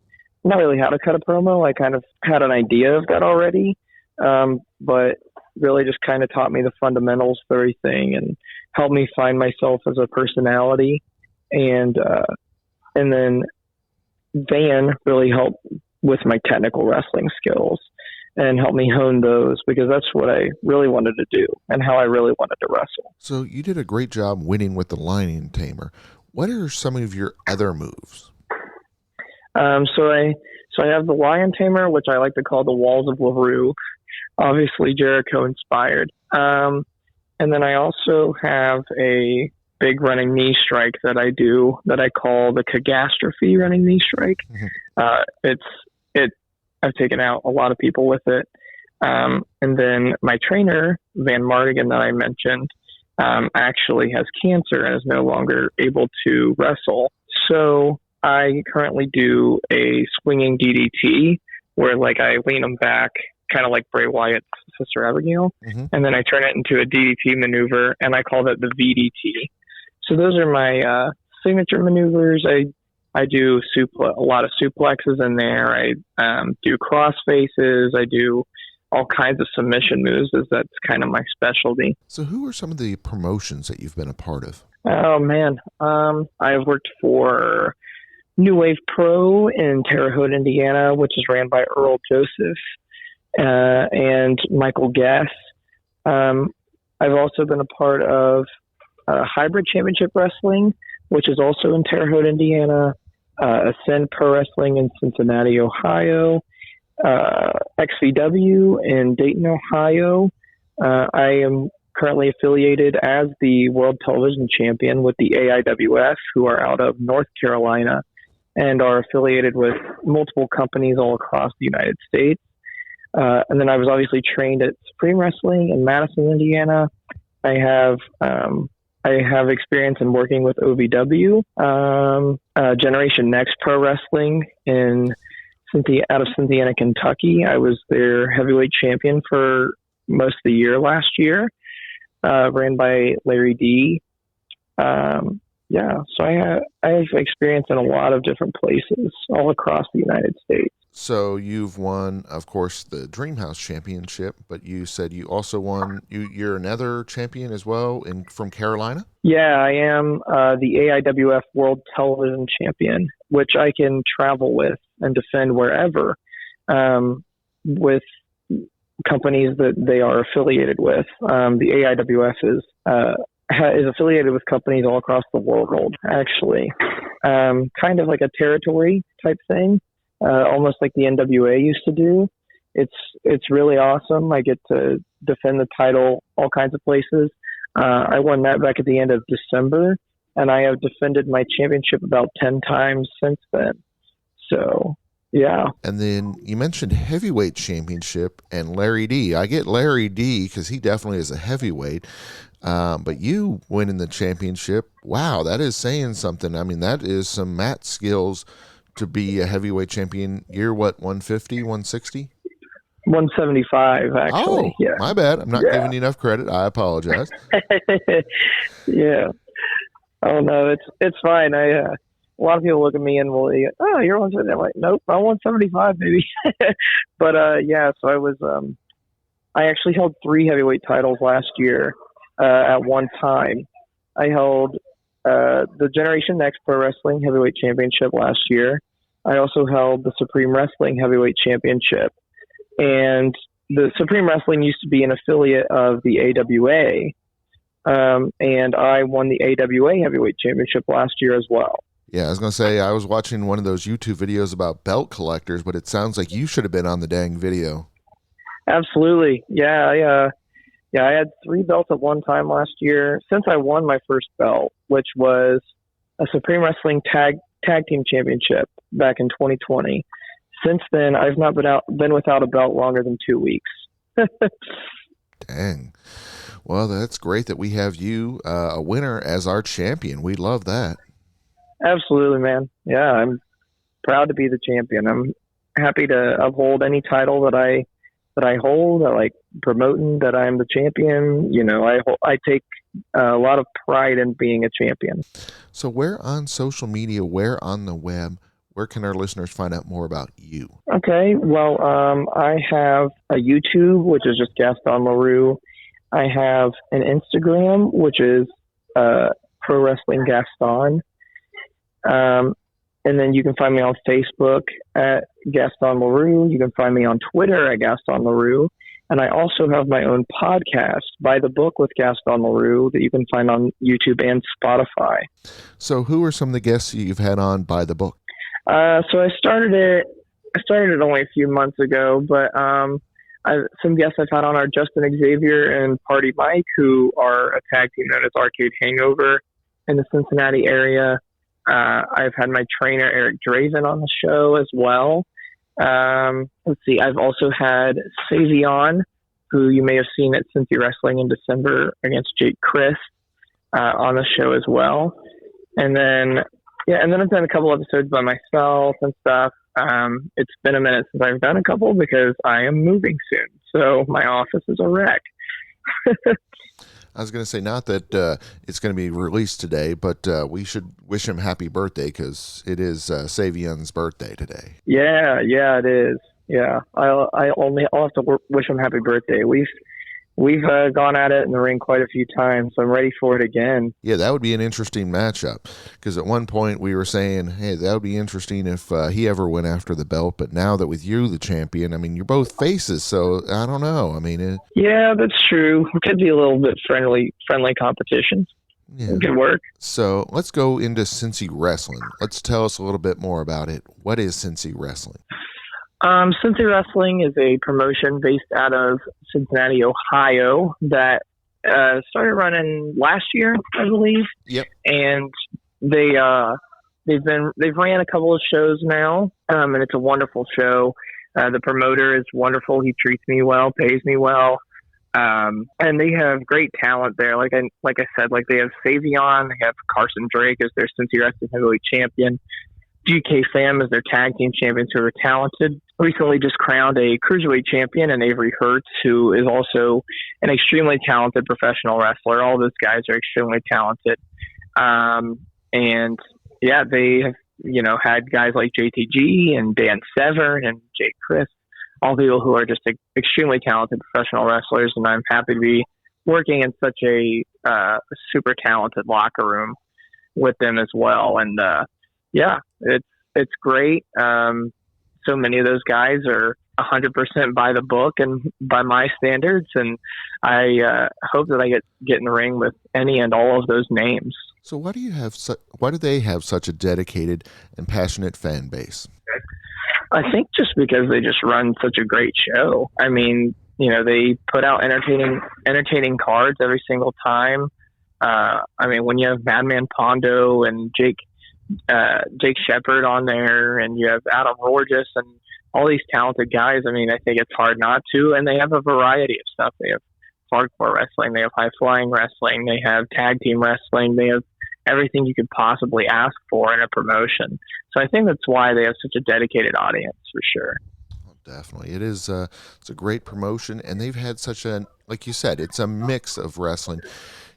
not really how to cut a promo. I kind of had an idea of that already, but really just kind of taught me the fundamentals of everything and helped me find myself as a personality. And then Van really helped with my technical wrestling skills and help me hone those, because that's what I really wanted to do and how I really wanted to wrestle. So you did a great job winning with the Lion Tamer. What are some of your other moves? So I have the Lion Tamer, which I like to call the Walls of LaRue, obviously Jericho inspired. And then I also have a big running knee strike that I do that I call the Catastrophe running knee strike. Mm-hmm. I've taken out a lot of people with it. And then my trainer, Van Mardigan, that I mentioned, actually has cancer and is no longer able to wrestle. So I currently do a swinging DDT where I lean him back, kind of like Bray Wyatt's sister Abigail. Mm-hmm. And then I turn it into a DDT maneuver and I call that the VDT. So those are my signature maneuvers. I do a lot of suplexes in there. I do cross faces. I do all kinds of submission moves. That's kind of my specialty. So who are some of the promotions that you've been a part of? Oh, man. I've worked for New Wave Pro in Terre Haute, Indiana, which is ran by Earl Joseph and Michael Guess. I've also been a part of Hybrid Championship Wrestling, which is also in Terre Haute, Indiana. Ascend Pro Wrestling in Cincinnati, Ohio, XVW in Dayton, Ohio. I am currently affiliated as the World Television Champion with the AIWF, who are out of North Carolina and are affiliated with multiple companies all across the United States. And then I was obviously trained at Supreme Wrestling in Madison, Indiana. I have experience in working with OVW, Generation Next Pro Wrestling out of Cynthiana, Kentucky. I was their heavyweight champion for most of the year last year, ran by Larry D. So I have experience in a lot of different places all across the United States. So you've won, of course, the Dreamhouse Championship, but you said you also won, you're another champion as well from Carolina? Yeah, I am the AIWF World Television Champion, which I can travel with and defend wherever with companies that they are affiliated with. The AIWF is affiliated with companies all across the world, actually. Kind of like a territory type thing. Almost like the NWA used to do. It's really awesome. I get to defend the title all kinds of places. I won that back at the end of December, and I have defended my championship about 10 times since then. So, yeah. And then you mentioned heavyweight championship and Larry D. I get Larry D because he definitely is a heavyweight. But you winning the championship, wow, that is saying something. I mean, that is some mat skills to be a heavyweight champion. You're what, 150, 160? 175, actually. Oh, yeah. My bad. I'm not giving you enough credit. I apologize. Yeah. Oh no, it's fine. A lot of people look at me and will say, "Oh, you're 170." I'm like, "Nope, I'm 175, baby." But so I was. I actually held 3 heavyweight titles last year at one time. I held the Generation Next Pro Wrestling Heavyweight Championship last year. I also held the Supreme Wrestling Heavyweight Championship, and the Supreme Wrestling used to be an affiliate of the AWA. And I won the AWA Heavyweight Championship last year as well. Yeah, I was going to say, I was watching one of those YouTube videos about belt collectors, but it sounds like you should have been on the dang video. Absolutely. Yeah, I had 3 belts at one time last year. Since I won my first belt, which was a Supreme Wrestling Tag Team Championship back in 2020. Since then, I've not been without a belt longer than 2 weeks. Dang. Well, that's great that we have you, a winner, as our champion. We love that. Absolutely, man. Yeah, I'm proud to be the champion. I'm happy to uphold any title that I hold. I like promoting that I'm the champion. You know, I take a lot of pride in being a champion. So where on social media, where on the web, where can our listeners find out more about you? Okay, well, I have a YouTube, which is just Gaston LaRue. I have an Instagram, which is Pro Wrestling Gaston. And then you can find me on Facebook at Gaston LaRue. You can find me on Twitter at Gaston LaRue. And I also have my own podcast, By the Book with Gaston LaRue, that you can find on YouTube and Spotify. So who are some of the guests you've had on By the Book? So I started it only a few months ago, but some guests I've had on are Justin Xavier and Party Mike, who are a tag team known as Arcade Hangover in the Cincinnati area. I've had my trainer, Eric Draven, on the show as well. Let's see. I've also had Savion, who you may have seen at Cincy Wrestling in December against Jake Chris, on the show as well. And then I've done a couple episodes by myself and stuff. It's been a minute since I've done a couple because I am moving soon. So my office is a wreck. I was going to say, not that it's going to be released today, but we should wish him happy birthday because it is Savion's birthday today. Yeah, it is. Yeah, I'll have to wish him happy birthday. We've gone at it in the ring quite a few times, so I'm ready for it again. Yeah, that would be an interesting matchup because at one point we were saying, hey, that would be interesting if he ever went after the belt. But now that with you, the champion, I mean, you're both faces, so I don't know. I mean, yeah, that's true. It could be a little bit friendly competition. Yeah. Good work. So let's go into Cincy Wrestling. Let's tell us a little bit more about it. What is Cincy Wrestling? Cincy Wrestling is a promotion based out of Cincinnati, Ohio that started running last year, I believe. Yep. And they've ran a couple of shows now, and it's a wonderful show. The promoter is wonderful. He treats me well, pays me well, and they have great talent there. Like I said, like they have Savion, they have Carson Drake as their Cincy Wrestling Heavyweight Champion. GK Fam is their tag team champions who are talented. Recently just crowned a cruiserweight champion, and Avery Hertz, who is also an extremely talented professional wrestler. All those guys are extremely talented. And yeah, they have, had guys like JTG and Dan Severn and Jake Chris, all people who are just extremely talented professional wrestlers. And I'm happy to be working in such a super talented locker room with them as well. And, yeah, it's great. So many of those guys are 100% by the book and by my standards, and I hope that I get in the ring with any and all of those names. So why do they have such a dedicated and passionate fan base? I think just because they just run such a great show. I mean, they put out entertaining cards every single time. I mean, when you have Madman Pondo and Jake Shepard on there, and you have Adam Rorgis and all these talented guys, I mean, I think it's hard not to. And they have a variety of stuff. They have hardcore wrestling. They have high flying wrestling. They have tag team wrestling. They have everything you could possibly ask for in a promotion. So I think that's why they have such a dedicated audience, for sure. Definitely. It is it's a great promotion, and they've had such a, like you said, it's a mix of wrestling.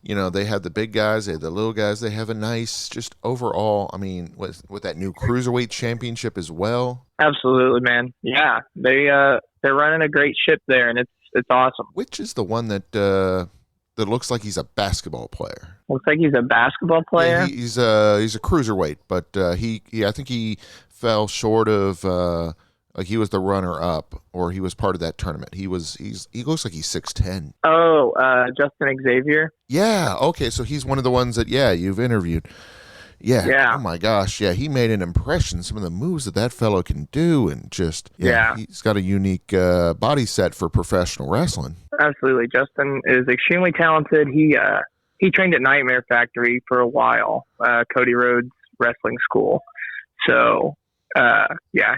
They have the big guys, they have the little guys, they have a nice, just overall, I mean, with that new Cruiserweight Championship as well. Absolutely, man. Yeah. They're running a great ship there, and it's awesome. Which is the one that looks like he's a basketball player? Looks like he's a basketball player? Yeah, he's a Cruiserweight, but he I think he fell short of like he was the runner-up, or he was part of that tournament. He looks like he's 6'10". Oh, Justin Xavier? Yeah, okay, so he's one of the ones that, you've interviewed. Yeah. Oh, my gosh, yeah, he made an impression. Some of the moves that fellow can do, and just, he's got a unique body set for professional wrestling. Absolutely. Justin is extremely talented. He trained at Nightmare Factory for a while, Cody Rhodes Wrestling School. So...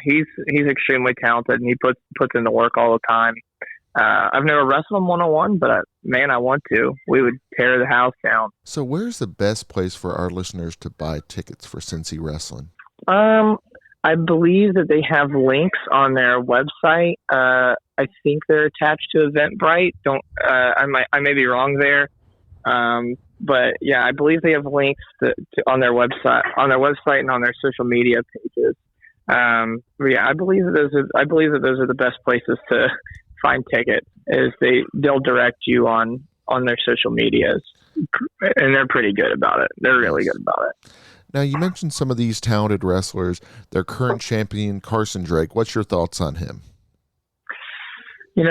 he's extremely talented, and he puts in the work all the time. I've never wrestled him one-on-one, but man, I want to. We would tear the house down. So where's the best place for our listeners to buy tickets for Cincy Wrestling? I believe that they have links on their website. I think they're attached to Eventbrite. I may be wrong there. But yeah, I believe they have links on their website and on their social media pages. I believe that those are the best places to find tickets. Is they'll direct you on their social medias, and they're pretty good about it. They're really good about it. Now, you mentioned some of these talented wrestlers. Their current champion, Carson Drake. What's your thoughts on him? He's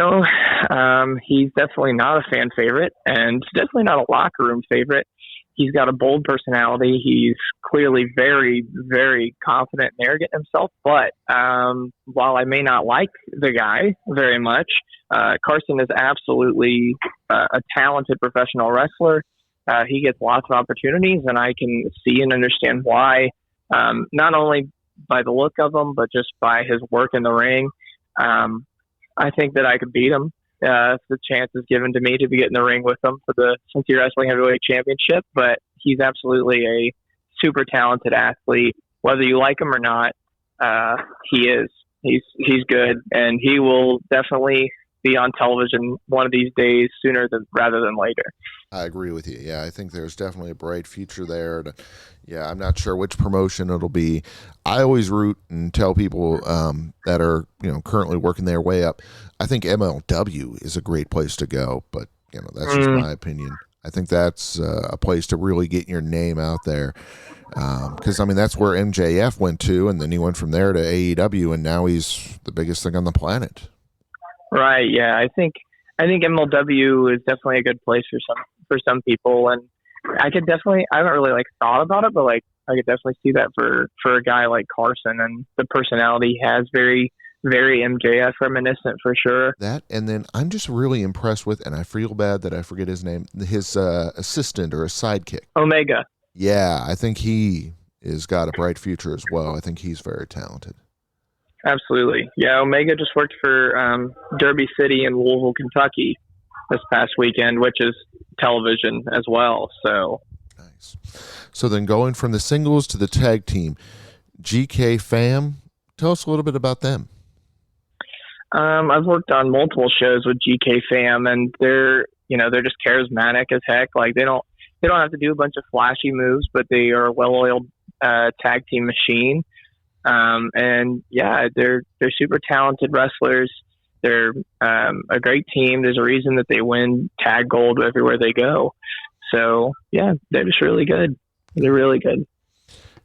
definitely not a fan favorite, and definitely not a locker room favorite. He's got a bold personality. He's clearly very, very confident and arrogant himself. But while I may not like the guy very much, Carson is absolutely a talented professional wrestler. He gets lots of opportunities, and I can see and understand why, not only by the look of him, but just by his work in the ring. I think that I could beat him if the chance is given to me to be in the ring with him for the Cincy Wrestling Heavyweight Championship. But he's absolutely a super talented athlete. Whether you like him or not, he is. He's good, and he will definitely be on television one of these days rather than later. I agree with you. Yeah, I think there's definitely a bright future there. I'm not sure which promotion it'll be. I always root and tell people that are currently working their way up. I think MLW is a great place to go, but that's just my opinion. I think that's a place to really get your name out there. Because that's where MJF went to, and then he went from there to AEW, and now he's the biggest thing on the planet. Right. Yeah. I think MLW is definitely a good place for some people, and I haven't really thought about it, but I could definitely see that for a guy like Carson, and the personality he has very, very MJF reminiscent for sure. That, and then I'm just really impressed with, and I feel bad that I forget his name, his assistant or a sidekick. Omega. Yeah, I think he has got a bright future as well. I think he's very talented. Absolutely. Yeah, Omega just worked for Derby City in Louisville, Kentucky this past weekend, which is television as well. So nice. So then going from the singles to the tag team, GK Fam, tell us a little bit about them. I've worked on multiple shows with GK Fam, and they're just charismatic as heck. They don't have to do a bunch of flashy moves, but they are a well-oiled tag team machine. And yeah, they're super talented wrestlers. They're a great team. There's a reason that they win tag gold everywhere they go. So yeah, they're just really good. They're really good.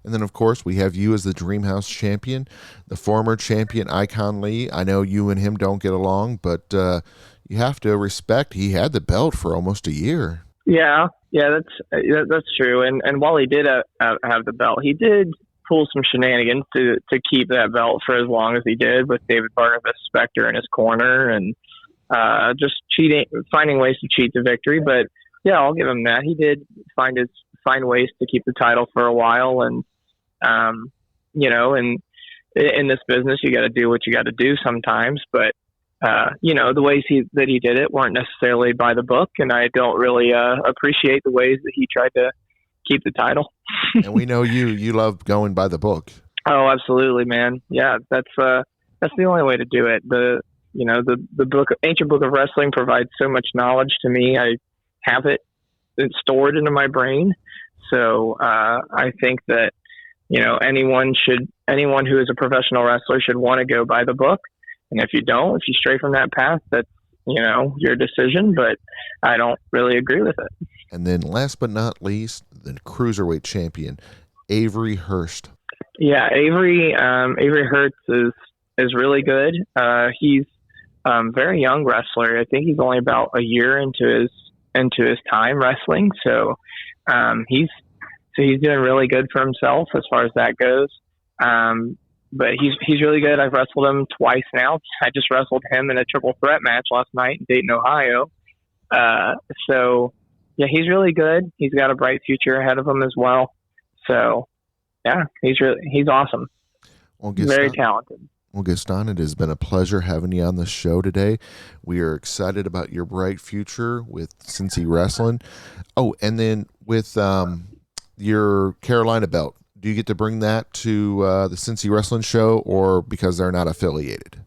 And then, of course, we have you as the Dream House champion, the former champion Icon Lee. I know you and him don't get along, but you have to respect he had the belt for almost a year. Yeah, that's true. And while he did have the belt, he did pull some shenanigans to keep that belt for as long as he did, with David Barnabas Specter in his corner, and just finding ways to cheat the victory. But yeah, I'll give him that. He did find ways to keep the title for a while, and and in this business, you got to do what you got to do sometimes. But the ways that he did it weren't necessarily by the book, and I don't really appreciate the ways that he tried to keep the title. And we know you love going by the book. Oh, absolutely, man. Yeah, that's the only way to do it. The book, Ancient Book of Wrestling, provides so much knowledge to me. I have it stored into my brain. So I think that anyone who is a professional wrestler should want to go by the book. And if you stray from that path, that's your decision. But I don't really agree with it. And then, last but not least, the cruiserweight champion, Avery Hurst. Yeah, Avery Hurst is really good. He's very young wrestler. I think he's only about a year into his time wrestling. So he's doing really good for himself as far as that goes. But he's really good. I've wrestled him twice now. I just wrestled him in a triple threat match last night in Dayton, Ohio. So yeah, he's really good. He's got a bright future ahead of him as well. So yeah, he's awesome. Well, very talented. Well, Gaston, it has been a pleasure having you on the show today. We are excited about your bright future with Cincy Wrestling. Oh, and then with your Carolina belt, do you get to bring that to the Cincy Wrestling show, or because they're not affiliated?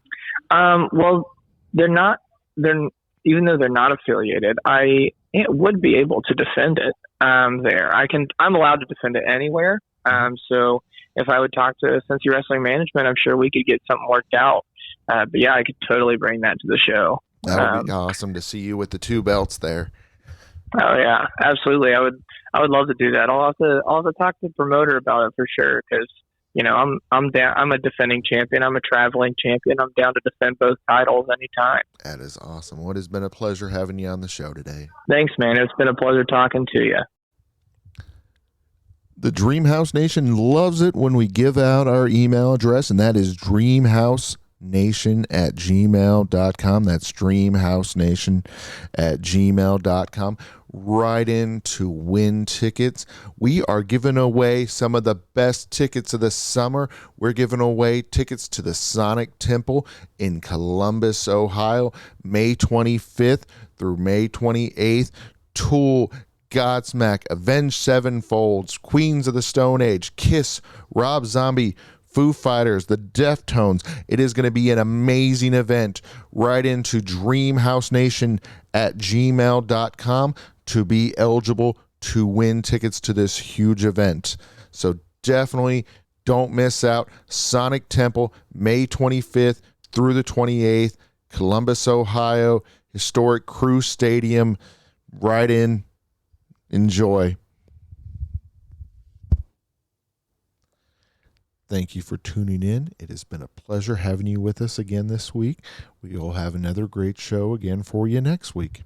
Well, they're not. Even though they're not affiliated, I would be able to defend it there. I'm allowed to defend it anywhere. So if I would talk to Cincy Wrestling management, I'm sure we could get something worked out. But yeah, I could totally bring that to the show. That would be awesome to see you with the two belts there. Oh yeah, absolutely. I would love to do that. I'll have to talk to the promoter about it for sure, because I'm down. I'm a defending champion. I'm a traveling champion. I'm down to defend both titles anytime. That is awesome. Well, it has been a pleasure having you on the show today. Thanks, man. It's been a pleasure talking to you. The Dreamhouse Nation loves it when we give out our email address, and that is dreamhousenation@gmail.com. That's dreamhousenation@gmail.com. Right in to win tickets. We are giving away some of the best tickets of the summer. We're giving away tickets to the Sonic Temple in Columbus, Ohio, May 25th through May 28th. Tool, Godsmack, Avenged Sevenfolds, Queens of the Stone Age, Kiss, Rob Zombie, Foo Fighters, the Deftones. It is going to be an amazing event. Right into dreamhousenation@gmail.com to be eligible to win tickets to this huge event. So definitely don't miss out. Sonic Temple, May 25th through the 28th, Columbus, Ohio, historic Crew Stadium. Right in. Enjoy. Thank you for tuning in. It has been a pleasure having you with us again this week. We will have another great show again for you next week.